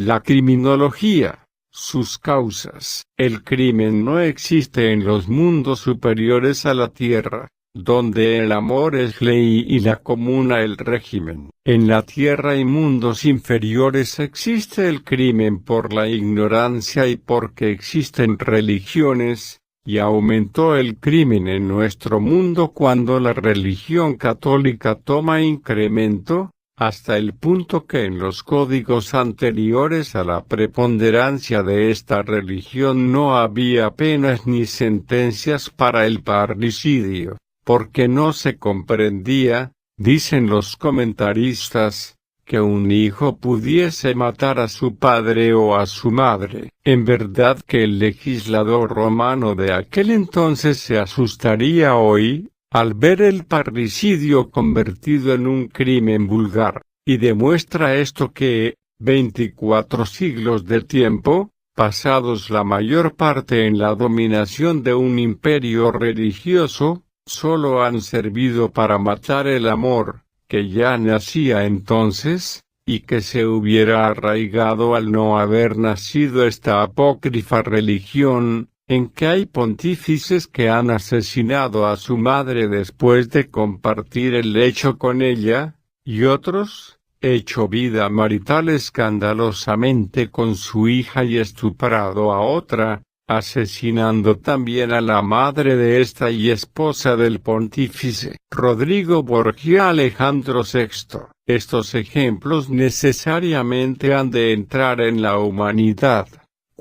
La criminología. Sus causas. El crimen no existe en los mundos superiores a la tierra, donde el amor es ley y la comuna el régimen. En la tierra y mundos inferiores existe el crimen por la ignorancia y porque existen religiones, y aumentó el crimen en nuestro mundo cuando la religión católica toma incremento, hasta el punto que en los códigos anteriores a la preponderancia de esta religión no había penas ni sentencias para el parricidio, porque no se comprendía, dicen los comentaristas, que un hijo pudiese matar a su padre o a su madre. En verdad que el legislador romano de aquel entonces se asustaría hoy, al ver el parricidio convertido en un crimen vulgar, y demuestra esto que, 24 siglos de tiempo, pasados la mayor parte en la dominación de un imperio religioso, solo han servido para matar el amor, que ya nacía entonces, y que se hubiera arraigado al no haber nacido esta apócrifa religión, en que hay pontífices que han asesinado a su madre después de compartir el lecho con ella, y otros, hecho vida marital escandalosamente con su hija y estuprado a otra, asesinando también a la madre de esta y esposa del pontífice. Rodrigo Borgia Alejandro VI. Estos ejemplos necesariamente han de entrar en la humanidad,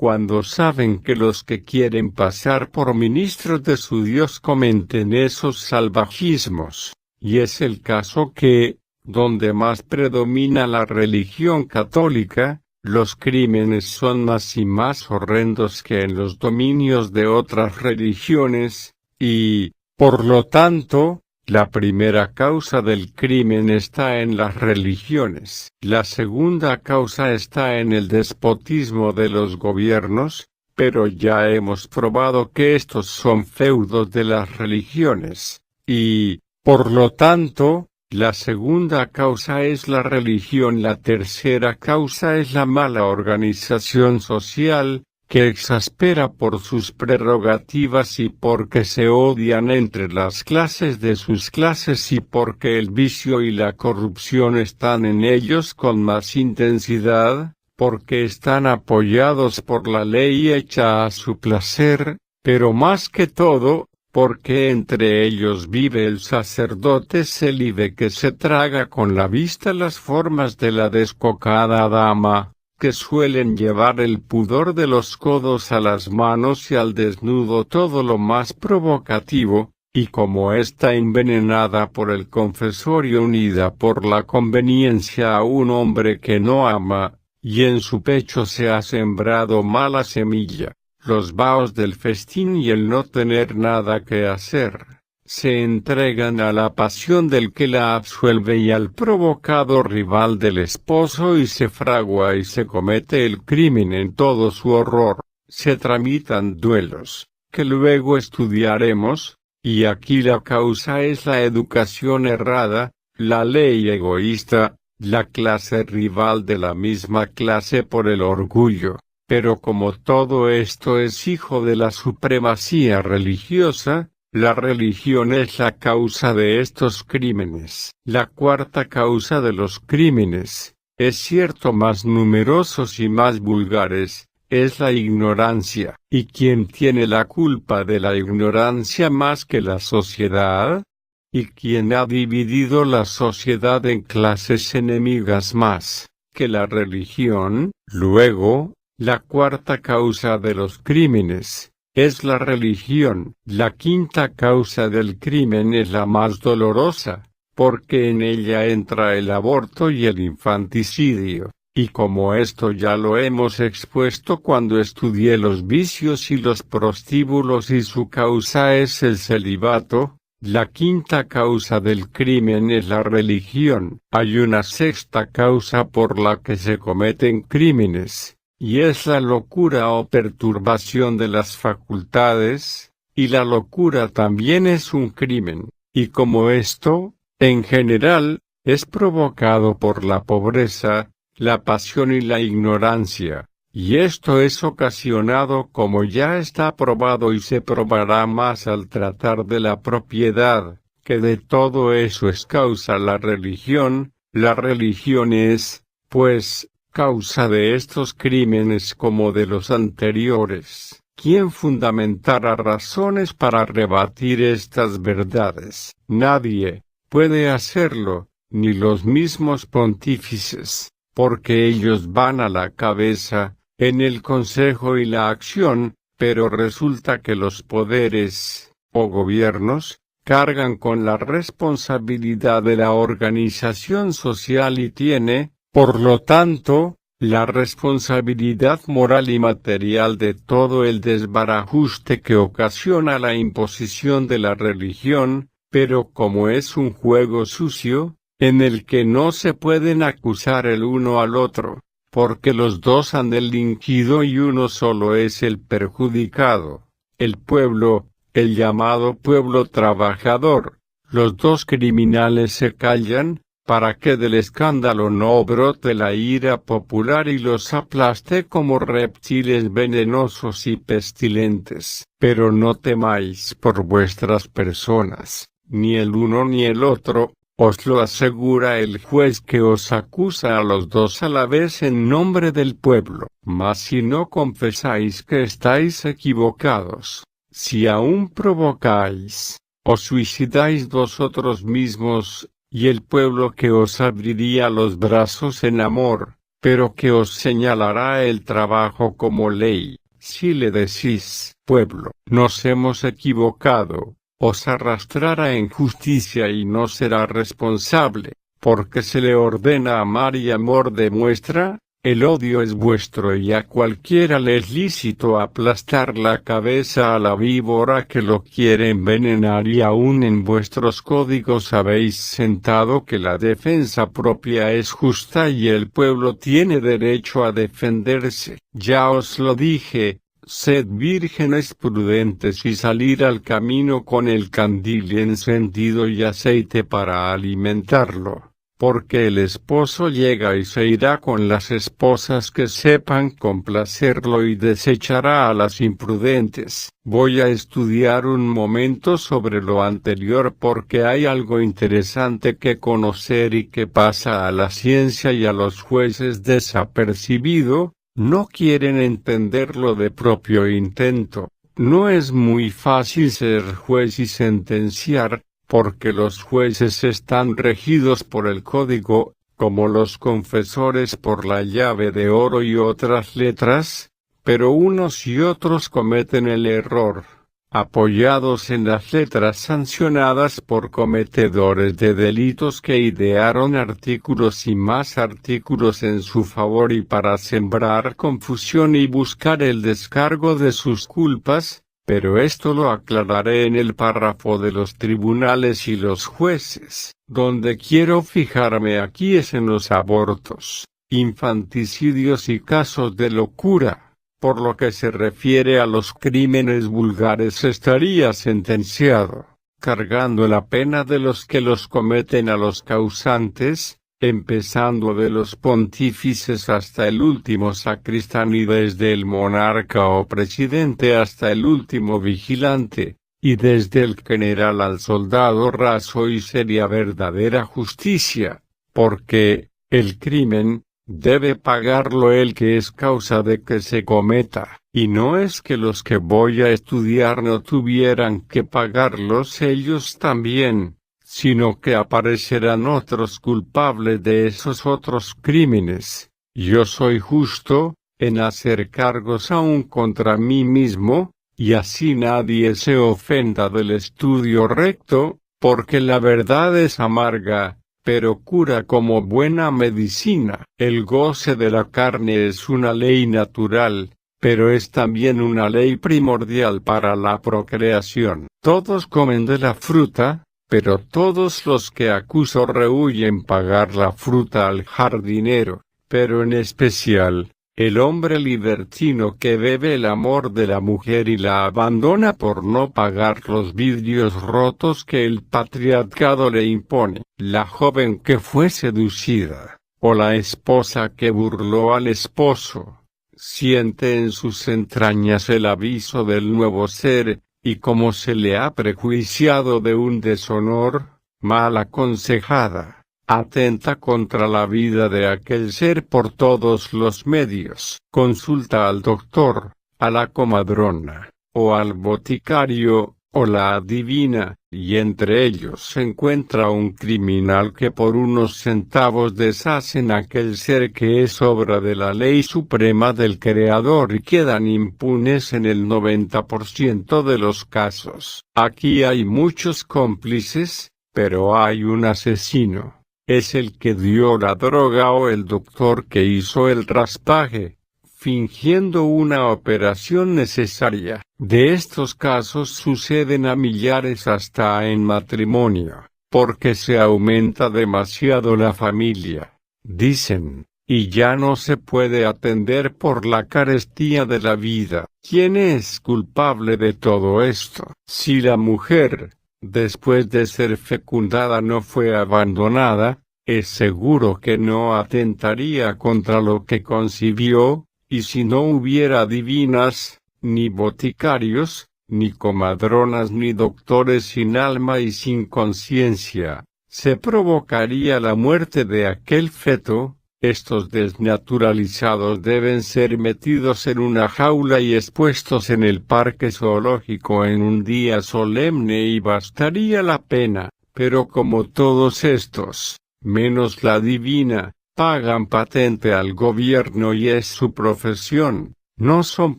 cuando saben que los que quieren pasar por ministros de su Dios cometen esos salvajismos, y es el caso que, donde más predomina la religión católica, los crímenes son más y más horrendos que en los dominios de otras religiones, y, por lo tanto, la primera causa del crimen está en las religiones. La segunda causa está en el despotismo de los gobiernos, pero ya hemos probado que estos son feudos de las religiones, y, por lo tanto, la segunda causa es la religión. La tercera causa es la mala organización social, que exaspera por sus prerrogativas y porque se odian entre las clases de sus clases y porque el vicio y la corrupción están en ellos con más intensidad, porque están apoyados por la ley hecha a su placer, pero más que todo, porque entre ellos vive el sacerdote célibe que se traga con la vista las formas de la descocada dama, que suelen llevar el pudor de los codos a las manos y al desnudo todo lo más provocativo, y como está envenenada por el confesorio unida por la conveniencia a un hombre que no ama, y en su pecho se ha sembrado mala semilla, los vaos del festín y el no tener nada que hacer, se entregan a la pasión del que la absuelve y al provocado rival del esposo y se fragua y se comete el crimen en todo su horror. Se tramitan duelos, que luego estudiaremos, y aquí la causa es la educación errada, la ley egoísta, la clase rival de la misma clase por el orgullo. Pero como todo esto es hijo de la supremacía religiosa, la religión es la causa de estos crímenes. La cuarta causa de los crímenes, es cierto más numerosos y más vulgares, es la ignorancia. ¿Y quién tiene la culpa de la ignorancia más que la sociedad? ¿Y quién ha dividido la sociedad en clases enemigas más que la religión? Luego, la cuarta causa de los crímenes es la religión. La quinta causa del crimen es la más dolorosa, porque en ella entra el aborto y el infanticidio. Y como esto ya lo hemos expuesto cuando estudié los vicios y los prostíbulos y su causa es el celibato, la quinta causa del crimen es la religión. Hay una sexta causa por la que se cometen crímenes, y es la locura o perturbación de las facultades, y la locura también es un crimen, y como esto, en general, es provocado por la pobreza, la pasión y la ignorancia. Y esto es ocasionado, como ya está probado y se probará más al tratar de la propiedad, que de todo eso es causa la religión. La religión es, pues, causa de estos crímenes como de los anteriores. ¿Quién fundamentará razones para rebatir estas verdades? Nadie puede hacerlo, ni los mismos pontífices, porque ellos van a la cabeza en el consejo y la acción, pero resulta que los poderes, o gobiernos, cargan con la responsabilidad de la organización social y tiene, por lo tanto, la responsabilidad moral y material de todo el desbarajuste que ocasiona la imposición de la religión, pero como es un juego sucio, en el que no se pueden acusar el uno al otro, porque los dos han delinquido y uno solo es el perjudicado, el pueblo, el llamado pueblo trabajador. Los dos criminales se callan, para que del escándalo no brote la ira popular y los aplaste como reptiles venenosos y pestilentes. Pero no temáis por vuestras personas, ni el uno ni el otro, os lo asegura el juez que os acusa a los dos a la vez en nombre del pueblo. Mas si no confesáis que estáis equivocados, si aún provocáis, os suicidáis vosotros mismos, y el pueblo que os abriría los brazos en amor, pero que os señalará el trabajo como ley. Si le decís, pueblo, nos hemos equivocado, os arrastrará en justicia y no será responsable, porque se le ordena amar y amor demuestra. El odio es vuestro y a cualquiera le es lícito aplastar la cabeza a la víbora que lo quiere envenenar, y aún en vuestros códigos habéis sentado que la defensa propia es justa y el pueblo tiene derecho a defenderse. Ya os lo dije, sed vírgenes prudentes y salir al camino con el candil encendido y aceite para alimentarlo. Porque el esposo llega y se irá con las esposas que sepan complacerlo y desechará a las imprudentes. Voy a estudiar un momento sobre lo anterior porque hay algo interesante que conocer y que pasa a la ciencia y a los jueces desapercibido. No quieren entenderlo de propio intento. No es muy fácil ser juez y sentenciar, porque los jueces están regidos por el código, como los confesores por la llave de oro y otras letras, pero unos y otros cometen el error, apoyados en las letras sancionadas por cometedores de delitos que idearon artículos y más artículos en su favor y para sembrar confusión y buscar el descargo de sus culpas. Pero esto lo aclararé en el párrafo de los tribunales y los jueces. Donde quiero fijarme aquí es en los abortos, infanticidios y casos de locura. Por lo que se refiere a los crímenes vulgares estaría sentenciado, cargando la pena de los que los cometen a los causantes, empezando de los pontífices hasta el último sacristán y desde el monarca o presidente hasta el último vigilante, y desde el general al soldado raso, y sería verdadera justicia, porque el crimen debe pagarlo el que es causa de que se cometa, y no es que los que voy a estudiar no tuvieran que pagarlos ellos también, sino que aparecerán otros culpables de esos otros crímenes. Yo soy justo en hacer cargos aún contra mí mismo, y así nadie se ofenda del estudio recto, porque la verdad es amarga, pero cura como buena medicina. El goce de la carne es una ley natural, pero es también una ley primordial para la procreación. Todos comen de la fruta, pero todos los que acuso rehúyen pagar la fruta al jardinero, pero en especial, el hombre libertino que bebe el amor de la mujer y la abandona por no pagar los vidrios rotos que el patriarcado le impone. La joven que fue seducida, o la esposa que burló al esposo, siente en sus entrañas el aviso del nuevo ser, y como se le ha prejuiciado de un deshonor, mal aconsejada, atenta contra la vida de aquel ser por todos los medios. Consulta al doctor, a la comadrona, o al boticario, o la adivina, y entre ellos se encuentra un criminal que por unos centavos deshacen aquel ser que es obra de la ley suprema del Creador y quedan impunes en el 90% de los casos. Aquí hay muchos cómplices, pero hay un asesino. Es el que dio la droga o el doctor que hizo el raspaje, fingiendo una operación necesaria. De estos casos suceden a millares hasta en matrimonio, porque se aumenta demasiado la familia, dicen, y ya no se puede atender por la carestía de la vida. ¿Quién es culpable de todo esto? Si la mujer, después de ser fecundada, no fue abandonada, es seguro que no atentaría contra lo que concibió. Y si no hubiera divinas, ni boticarios, ni comadronas ni doctores sin alma y sin conciencia, se provocaría la muerte de aquel feto. Estos desnaturalizados deben ser metidos en una jaula y expuestos en el parque zoológico en un día solemne y bastaría la pena, pero como todos estos, menos la divina, pagan patente al gobierno y es su profesión, no son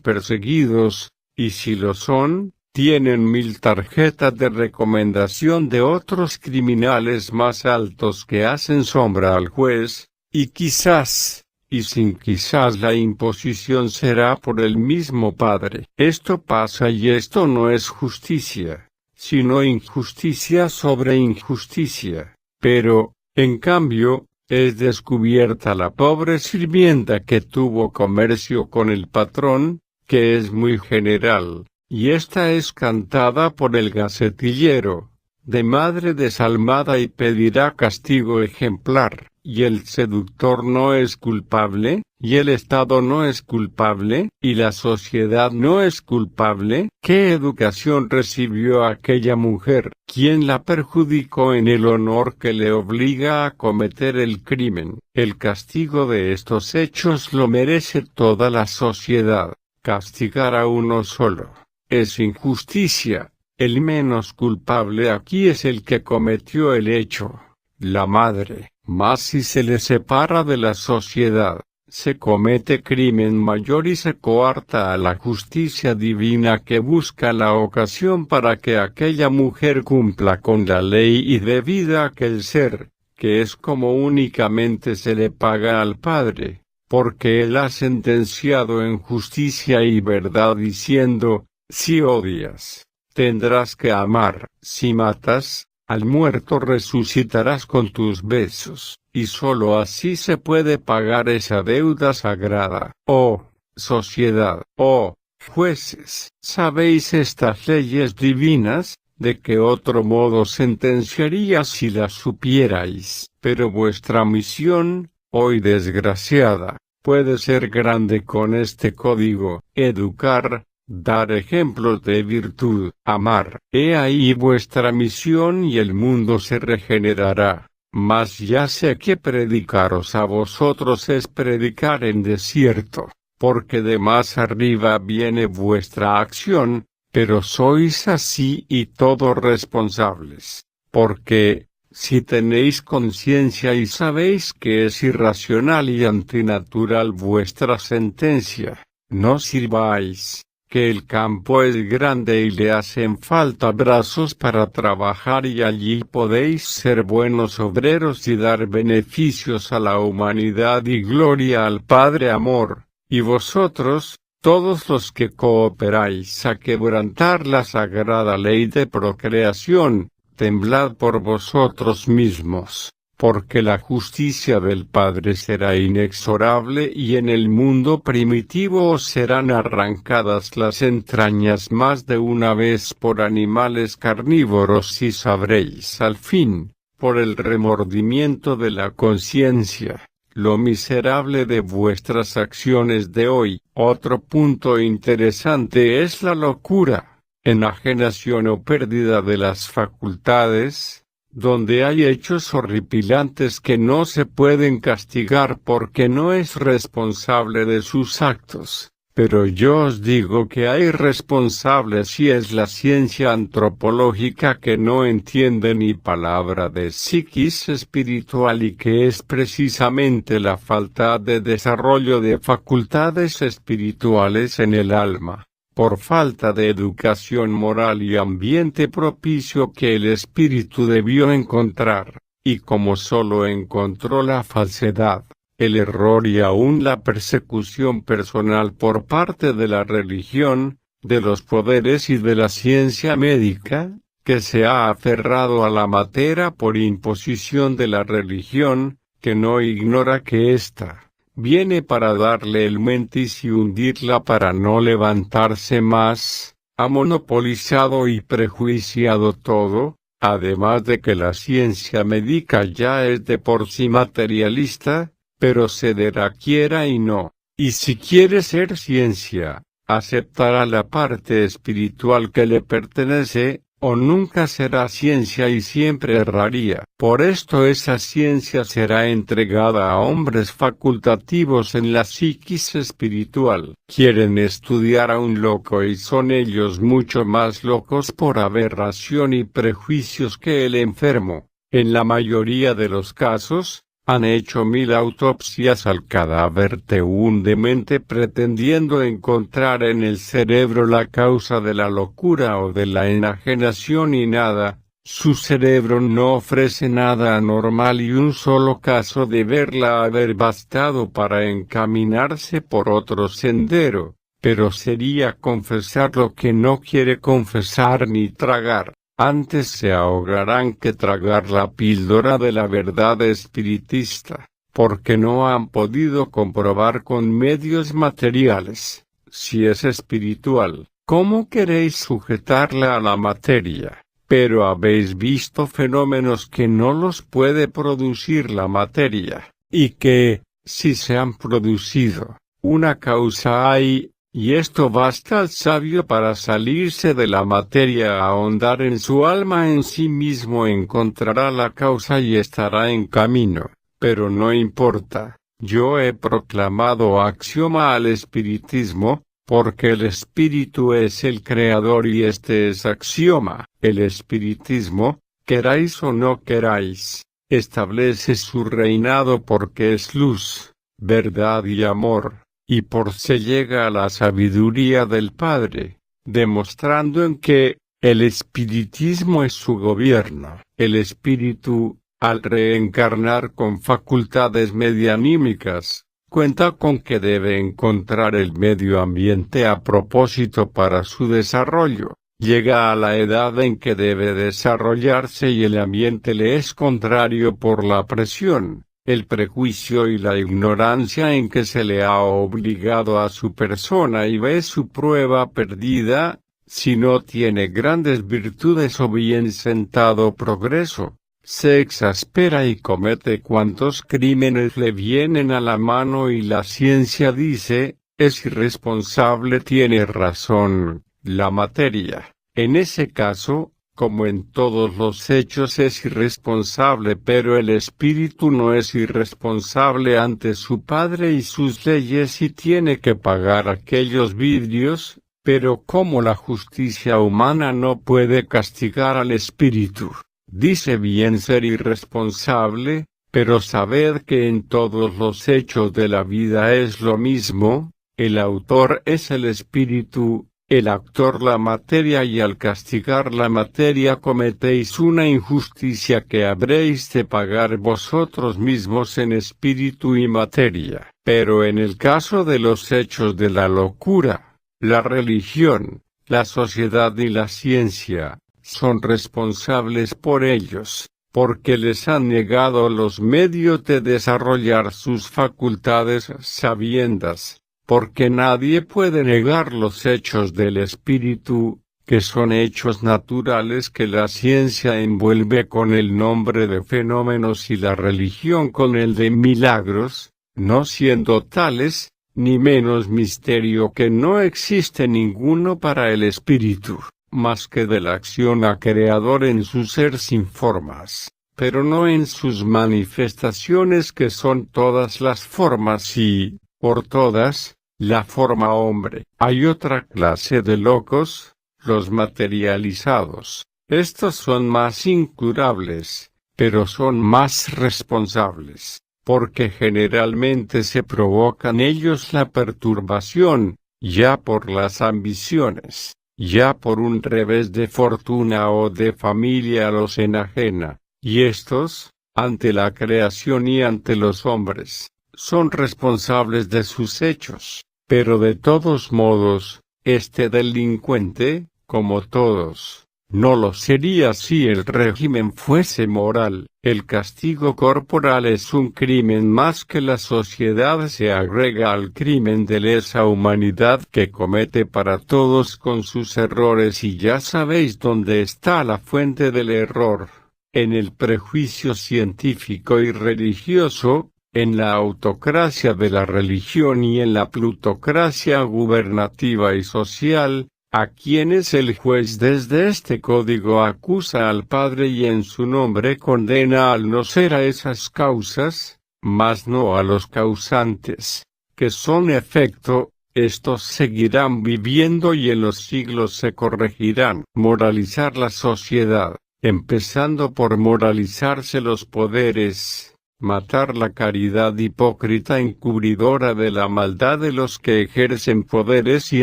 perseguidos, y si lo son, tienen 1000 tarjetas de recomendación de otros criminales más altos que hacen sombra al juez, y quizás, y sin quizás la imposición será por el mismo padre. Esto pasa y esto no es justicia, sino injusticia sobre injusticia, pero, en cambio, es descubierta la pobre sirvienta que tuvo comercio con el patrón, que es muy general, y esta es cantada por el gacetillero, de madre desalmada y pedirá castigo ejemplar, y el seductor no es culpable, y el Estado no es culpable, y la sociedad no es culpable. ¿Qué educación recibió aquella mujer? ¿Quién la perjudicó en el honor que le obliga a cometer el crimen? El castigo de estos hechos lo merece toda la sociedad. Castigar a uno solo es injusticia. El menos culpable aquí es el que cometió el hecho, la madre. Mas si se le separa de la sociedad, se comete crimen mayor y se coarta a la justicia divina que busca la ocasión para que aquella mujer cumpla con la ley y dé vida a aquel ser, que es como únicamente se le paga al Padre, porque Él ha sentenciado en justicia y verdad diciendo, si odias, tendrás que amar, si matas, al muerto resucitarás con tus besos, y sólo así se puede pagar esa deuda sagrada. Oh, sociedad, oh, jueces, ¿sabéis estas leyes divinas? ¿De qué otro modo sentenciaría si las supierais? Pero vuestra misión, hoy desgraciada, puede ser grande con este código: educar, dar ejemplos de virtud, amar. He ahí vuestra misión y el mundo se regenerará. Mas ya sé que predicaros a vosotros es predicar en desierto, porque de más arriba viene vuestra acción, pero sois así y todos responsables. Porque, si tenéis conciencia y sabéis que es irracional y antinatural vuestra sentencia, no sirváis, que el campo es grande y le hacen falta brazos para trabajar y allí podéis ser buenos obreros y dar beneficios a la humanidad y gloria al Padre Amor, y vosotros, todos los que cooperáis a quebrantar la sagrada ley de procreación, temblad por vosotros mismos, porque la justicia del Padre será inexorable y en el mundo primitivo os serán arrancadas las entrañas más de una vez por animales carnívoros y sabréis al fin, por el remordimiento de la conciencia, lo miserable de vuestras acciones de hoy. Otro punto interesante es la locura, enajenación o pérdida de las facultades, donde hay hechos horripilantes que no se pueden castigar porque no es responsable de sus actos. Pero yo os digo que hay responsables y es la ciencia antropológica que no entiende ni palabra de psiquis espiritual y que es precisamente la falta de desarrollo de facultades espirituales en el alma, por falta de educación moral y ambiente propicio que el espíritu debió encontrar, y como solo encontró la falsedad, el error y aún la persecución personal por parte de la religión, de los poderes y de la ciencia médica, que se ha aferrado a la materia por imposición de la religión, que no ignora que ésta viene para darle el mentis y hundirla para no levantarse más, ha monopolizado y prejuiciado todo, además de que la ciencia médica ya es de por sí materialista, pero cederá quiera y no, y si quiere ser ciencia, aceptará la parte espiritual que le pertenece, o nunca será ciencia y siempre erraría. Por esto esa ciencia será entregada a hombres facultativos en la psiquis espiritual. Quieren estudiar a un loco y son ellos mucho más locos por aberración y prejuicios que el enfermo. En la mayoría de los casos, han hecho 1000 autopsias al cadáver de un demente pretendiendo encontrar en el cerebro la causa de la locura o de la enajenación y nada, su cerebro no ofrece nada anormal y un solo caso de verla haber bastado para encaminarse por otro sendero, pero sería confesar lo que no quiere confesar ni tragar. Antes se ahogarán que tragar la píldora de la verdad espiritista, porque no han podido comprobar con medios materiales, si es espiritual. ¿Cómo queréis sujetarla a la materia? Pero habéis visto fenómenos que no los puede producir la materia, y que, si se han producido, una causa hay. Y esto basta al sabio para salirse de la materia a ahondar en su alma en sí mismo encontrará la causa y estará en camino, pero no importa, yo he proclamado axioma al espiritismo, porque el espíritu es el creador y este es axioma, el espiritismo, queráis o no queráis, establece su reinado porque es luz, verdad y amor. Y por se llega a la sabiduría del Padre, demostrando en que el espiritismo es su gobierno. El espíritu, al reencarnar con facultades medianímicas, cuenta con que debe encontrar el medio ambiente a propósito para su desarrollo. Llega a la edad en que debe desarrollarse y el ambiente le es contrario por la presión, el prejuicio y la ignorancia en que se le ha obligado a su persona y ve su prueba perdida, si no tiene grandes virtudes o bien sentado progreso, se exaspera y comete cuantos crímenes le vienen a la mano y la ciencia dice, es irresponsable, tiene razón, la materia. En ese caso, como en todos los hechos es irresponsable, pero el espíritu no es irresponsable ante su Padre y sus leyes y tiene que pagar aquellos vidrios, pero como la justicia humana no puede castigar al espíritu, dice bien ser irresponsable, pero sabed que en todos los hechos de la vida es lo mismo, el autor es el espíritu, el actor la materia y al castigar la materia cometéis una injusticia que habréis de pagar vosotros mismos en espíritu y materia. Pero en el caso de los hechos de la locura, la religión, la sociedad y la ciencia, son responsables por ellos, porque les han negado los medios de desarrollar sus facultades a sabiendas. Porque nadie puede negar los hechos del espíritu, que son hechos naturales que la ciencia envuelve con el nombre de fenómenos y la religión con el de milagros, no siendo tales, ni menos misterio que no existe ninguno para el espíritu, más que de la acción a creador en su ser sin formas, pero no en sus manifestaciones que son todas las formas y, por todas, la forma hombre. Hay otra clase de locos, los materializados. Estos son más incurables, pero son más responsables, porque generalmente se provocan ellos la perturbación, ya por las ambiciones, ya por un revés de fortuna o de familia los enajena, y estos, ante la creación y ante los hombres, son responsables de sus hechos, pero de todos modos, este delincuente, como todos, no lo sería si el régimen fuese moral. El castigo corporal es un crimen más que la sociedad se agrega al crimen de lesa humanidad que comete para todos con sus errores y ya sabéis dónde está la fuente del error, en el prejuicio científico y religioso, en la autocracia de la religión y en la plutocracia gubernativa y social, a quienes el juez desde este código acusa al Padre y en su nombre condena al no ser a esas causas, mas no a los causantes, que son efecto, estos seguirán viviendo y en los siglos se corregirán. Moralizar la sociedad, empezando por moralizarse los poderes. Matar la caridad hipócrita encubridora de la maldad de los que ejercen poderes y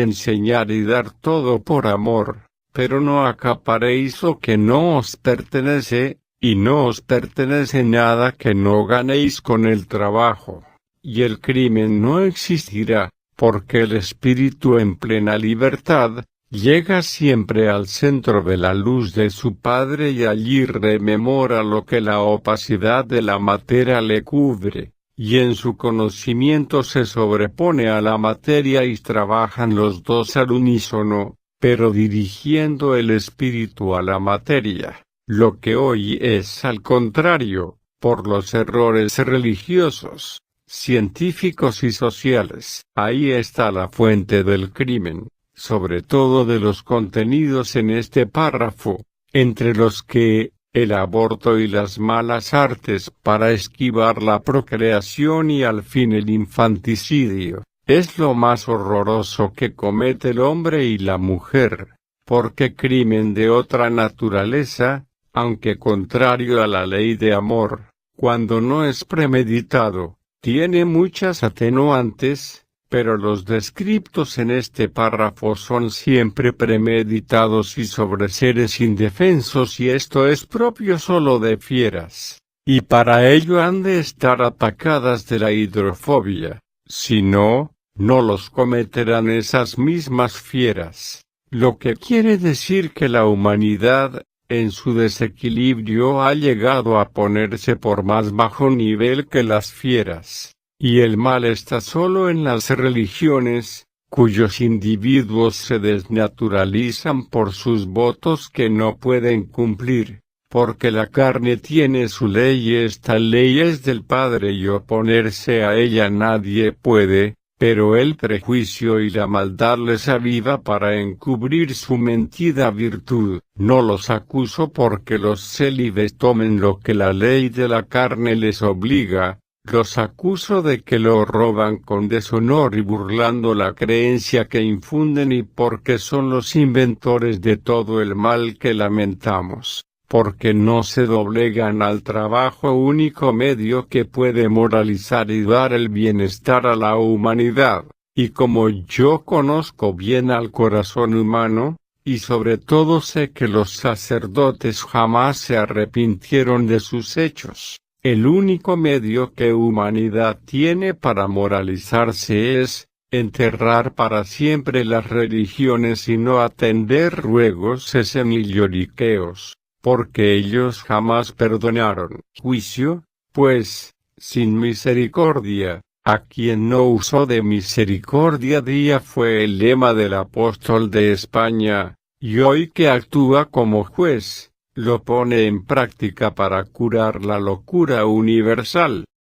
enseñar y dar todo por amor, pero no acaparéis lo que no os pertenece, y no os pertenece nada que no ganéis con el trabajo, y el crimen no existirá, porque el espíritu en plena libertad, llega siempre al centro de la luz de su Padre y allí rememora lo que la opacidad de la materia le cubre, y en su conocimiento se sobrepone a la materia y trabajan los dos al unísono, pero dirigiendo el espíritu a la materia, lo que hoy es al contrario, por los errores religiosos, científicos y sociales. Ahí está la fuente del crimen, sobre todo de los contenidos en este párrafo, entre los que, el aborto y las malas artes para esquivar la procreación y al fin el infanticidio, es lo más horroroso que comete el hombre y la mujer, porque crimen de otra naturaleza, aunque contrario a la ley de amor, cuando no es premeditado, tiene muchas atenuantes, pero los descriptos en este párrafo son siempre premeditados y sobre seres indefensos y esto es propio solo de fieras, y para ello han de estar atacadas de la hidrofobia, si no, no los cometerán esas mismas fieras, lo que quiere decir que la humanidad, en su desequilibrio ha llegado a ponerse por más bajo nivel que las fieras. Y el mal está solo en las religiones, cuyos individuos se desnaturalizan por sus votos que no pueden cumplir, porque la carne tiene su ley y esta ley es del Padre y oponerse a ella nadie puede, pero el prejuicio y la maldad les aviva para encubrir su mentida virtud. No los acuso porque los célibes tomen lo que la ley de la carne les obliga, los acuso de que lo roban con deshonor y burlando la creencia que infunden y porque son los inventores de todo el mal que lamentamos, porque no se doblegan al trabajo único medio que puede moralizar y dar el bienestar a la humanidad, y como yo conozco bien al corazón humano, y sobre todo sé que los sacerdotes jamás se arrepintieron de sus hechos, el único medio que humanidad tiene para moralizarse es, enterrar para siempre las religiones y no atender ruegos ni lloriqueos, porque ellos jamás perdonaron. Juicio, pues, sin misericordia, a quien no usó de misericordia día fue el lema del apóstol de España, y hoy que actúa como juez, lo pone en práctica para curar la locura universal.